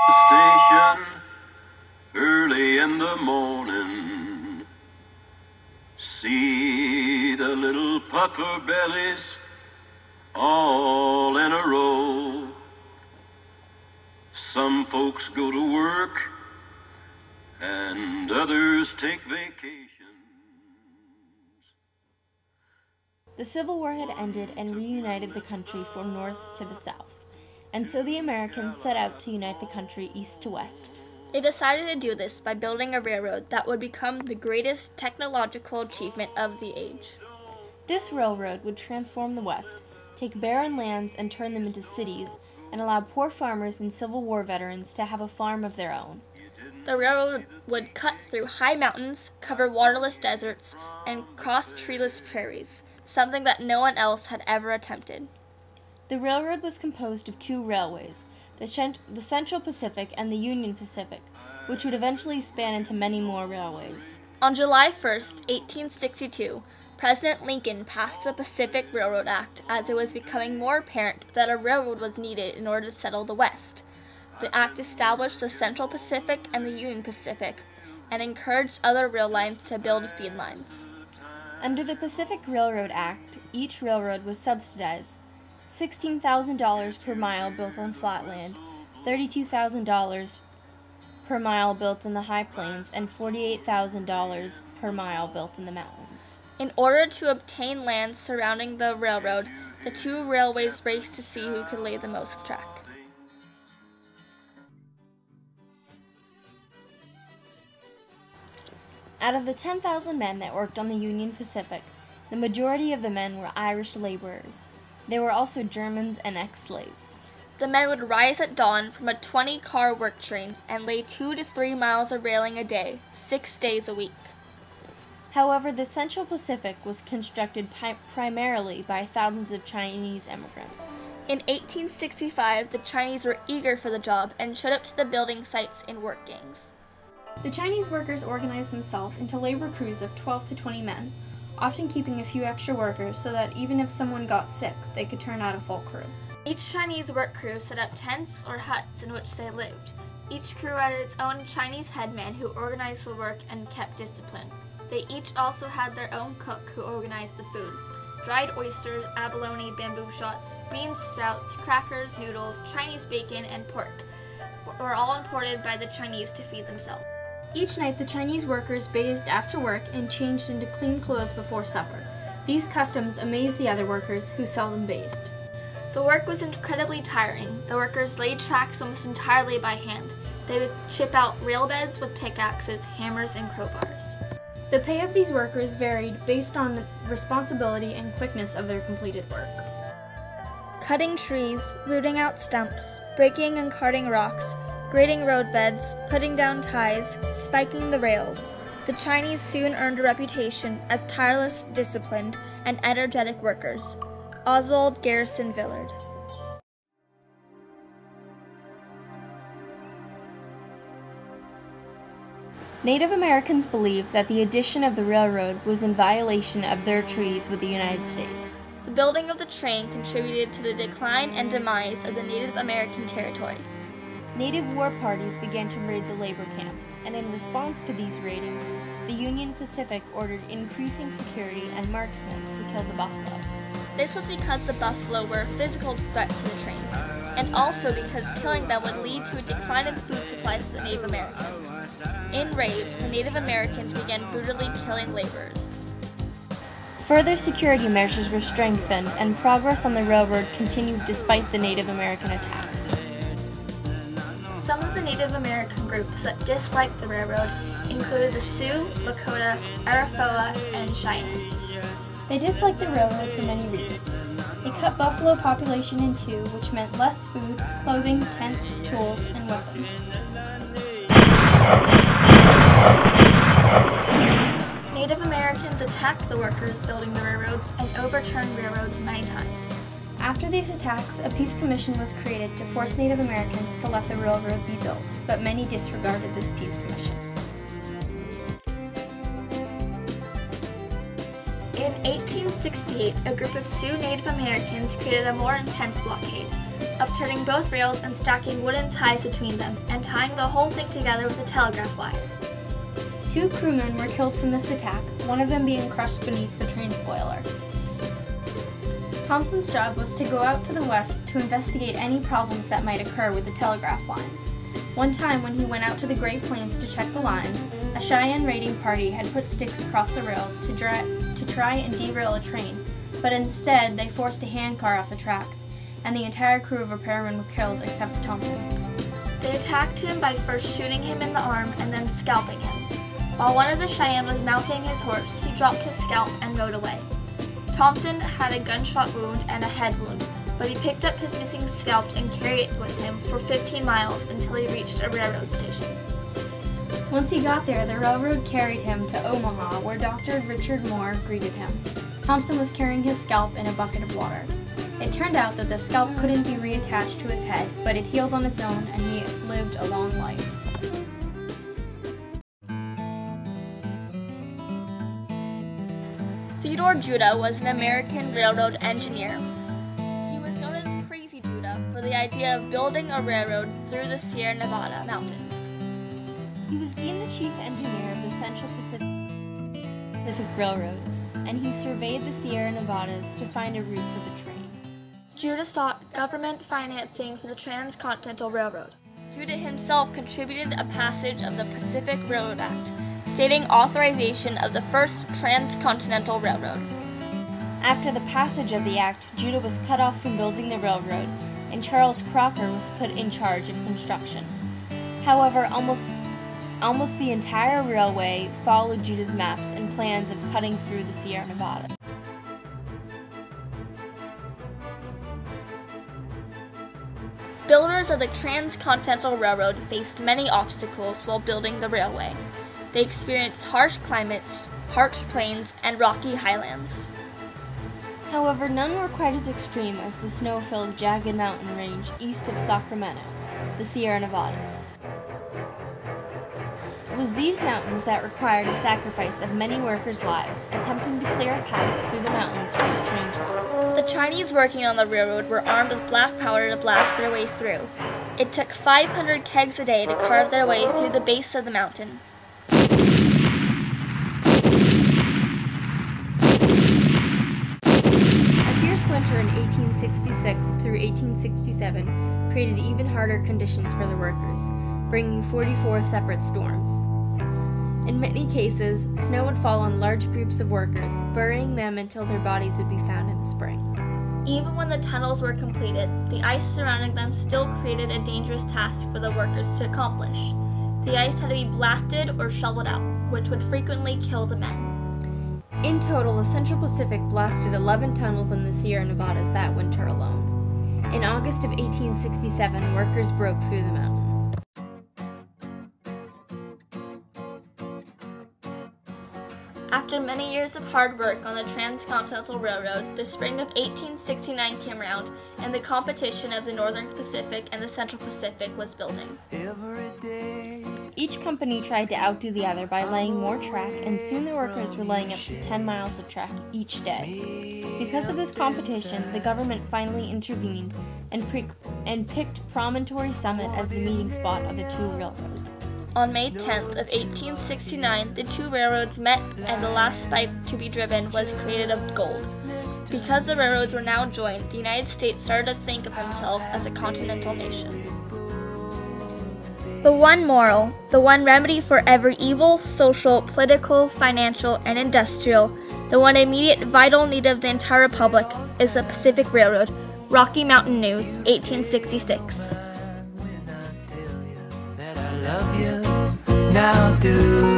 Station early in the morning, see the little puffer bellies all in a row. Some folks go to work and others take vacations. The Civil War had ended and reunited the country from north to the south, and so the Americans set out to unite the country east to west. They decided to do this by building a railroad that would become the greatest technological achievement of the age. This railroad would transform the West, take barren lands and turn them into cities, and allow poor farmers and Civil War veterans to have a farm of their own. The railroad would cut through high mountains, cover waterless deserts, and cross treeless prairies, something that no one else had ever attempted. The railroad was composed of two railways, the Central Pacific and the Union Pacific, which would eventually span into many more railways. On July 1st, 1862, President Lincoln passed the Pacific Railroad Act as it was becoming more apparent that a railroad was needed in order to settle the West. The act established the Central Pacific and the Union Pacific and encouraged other rail lines to build feed lines. Under the Pacific Railroad Act, each railroad was subsidized. $16,000 per mile built on flat land, $32,000 per mile built in the high plains, and $48,000 per mile built in the mountains. In order to obtain land surrounding the railroad, the two railways raced to see who could lay the most track. Out of the 10,000 men that worked on the Union Pacific, the majority of the men were Irish laborers. They were also Germans and ex-slaves. The men would rise at dawn from a 20-car work train and lay 2 to 3 miles of railing a day, 6 days a week. However, the Central Pacific was constructed primarily by thousands of Chinese immigrants. In 1865, the Chinese were eager for the job and showed up to the building sites in work gangs. The Chinese workers organized themselves into labor crews of 12 to 20 men, often keeping a few extra workers so that even if someone got sick, they could turn out a full crew. Each Chinese work crew set up tents or huts in which they lived. Each crew had its own Chinese headman who organized the work and kept discipline. They each also had their own cook who organized the food. Dried oysters, abalone, bamboo shoots, bean sprouts, crackers, noodles, Chinese bacon, and pork were all imported by the Chinese to feed themselves. Each night, the Chinese workers bathed after work and changed into clean clothes before supper. These customs amazed the other workers, who seldom bathed. The work was incredibly tiring. The workers laid tracks almost entirely by hand. They would chip out rail beds with pickaxes, hammers, and crowbars. The pay of these workers varied based on the responsibility and quickness of their completed work. Cutting trees, rooting out stumps, breaking and carting rocks, grading roadbeds, putting down ties, spiking the rails. The Chinese soon earned a reputation as tireless, disciplined, and energetic workers. Oswald Garrison Villard. Native Americans believed that the addition of the railroad was in violation of their treaties with the United States. The building of the train contributed to the decline and demise of the Native American territory. Native war parties began to raid the labor camps, and in response to these raidings, the Union Pacific ordered increasing security and marksmen to kill the buffalo. This was because the buffalo were a physical threat to the trains, and also because killing them would lead to a decline in the food supply for the Native Americans. Enraged, the Native Americans began brutally killing laborers. Further security measures were strengthened, and progress on the railroad continued despite the Native American attacks. Some of the Native American groups that disliked the railroad included the Sioux, Lakota, Arapaho, and Cheyenne. They disliked the railroad for many reasons. It cut buffalo population in two, which meant less food, clothing, tents, tools, and weapons. Native Americans attacked the workers building the railroads and overturned railroads many times. After these attacks, a peace commission was created to force Native Americans to let the railroad be built, but many disregarded this peace commission. In 1868, a group of Sioux Native Americans created a more intense blockade. upturning both rails and stacking wooden ties between them, and tying the whole thing together with a telegraph wire. 2 crewmen were killed from this attack, one of them being crushed beneath the train spoiler. Thompson's job was to go out to the west to investigate any problems that might occur with the telegraph lines. One time when he went out to the Great Plains to check the lines, a Cheyenne raiding party had put sticks across the rails to try and derail a train, but instead they forced a handcar off the tracks, and the entire crew of repairmen were killed except for Thompson. They attacked him by first shooting him in the arm and then scalping him. While one of the Cheyenne was mounting his horse, he dropped his scalp and rode away. Thompson had a gunshot wound and a head wound, but he picked up his missing scalp and carried it with him for 15 miles until he reached a railroad station. Once he got there, the railroad carried him to Omaha, where Dr. Richard Moore greeted him. Thompson was carrying his scalp in a bucket of water. It turned out that the scalp couldn't be reattached to his head, but it healed on its own and he lived a long life. Theodore Judah was an American railroad engineer. He was known as Crazy Judah for the idea of building a railroad through the Sierra Nevada mountains. He was deemed the chief engineer of the Central Pacific Railroad, and he surveyed the Sierra Nevadas to find a route for the train. Judah sought government financing for the Transcontinental Railroad. Judah himself contributed a passage of the Pacific Railroad Act, stating authorization of the first Transcontinental Railroad. After the passage of the act, Judah was cut off from building the railroad, and Charles Crocker was put in charge of construction. However, almost the entire railway followed Judah's maps and plans of cutting through the Sierra Nevada. Builders of the Transcontinental Railroad faced many obstacles while building the railway. They experienced harsh climates, parched plains, and rocky highlands. However, none were quite as extreme as the snow-filled jagged mountain range east of Sacramento, the Sierra Nevadas. It was these mountains that required a sacrifice of many workers' lives, attempting to clear a path through the mountains for the train tracks. The Chinese working on the railroad were armed with black powder to blast their way through. It took 500 kegs a day to carve their way through the base of the mountain. Winter in 1866 through 1867 created even harder conditions for the workers, bringing 44 separate storms. In many cases, snow would fall on large groups of workers, burying them until their bodies would be found in the spring. Even when the tunnels were completed, the ice surrounding them still created a dangerous task for the workers to accomplish. The ice had to be blasted or shoveled out, which would frequently kill the men. In total, the Central Pacific blasted 11 tunnels in the Sierra Nevadas that winter alone. In August of 1867, workers broke through the mountain. After many years of hard work on the Transcontinental Railroad, the spring of 1869 came around, and the competition of the Northern Pacific and the Central Pacific was building. Each company tried to outdo the other by laying more track, and soon the workers were laying up to 10 miles of track each day. Because of this competition, the government finally intervened and picked Promontory Summit as the meeting spot of the two railroads. On May 10th of 1869, the two railroads met, and the last spike to be driven was created of gold. Because the railroads were now joined, the United States started to think of themselves as a continental nation. The one moral, the one remedy for every evil, social, political, financial, and industrial, the one immediate vital need of the entire republic is the Pacific Railroad. Rocky Mountain News, 1866. Now do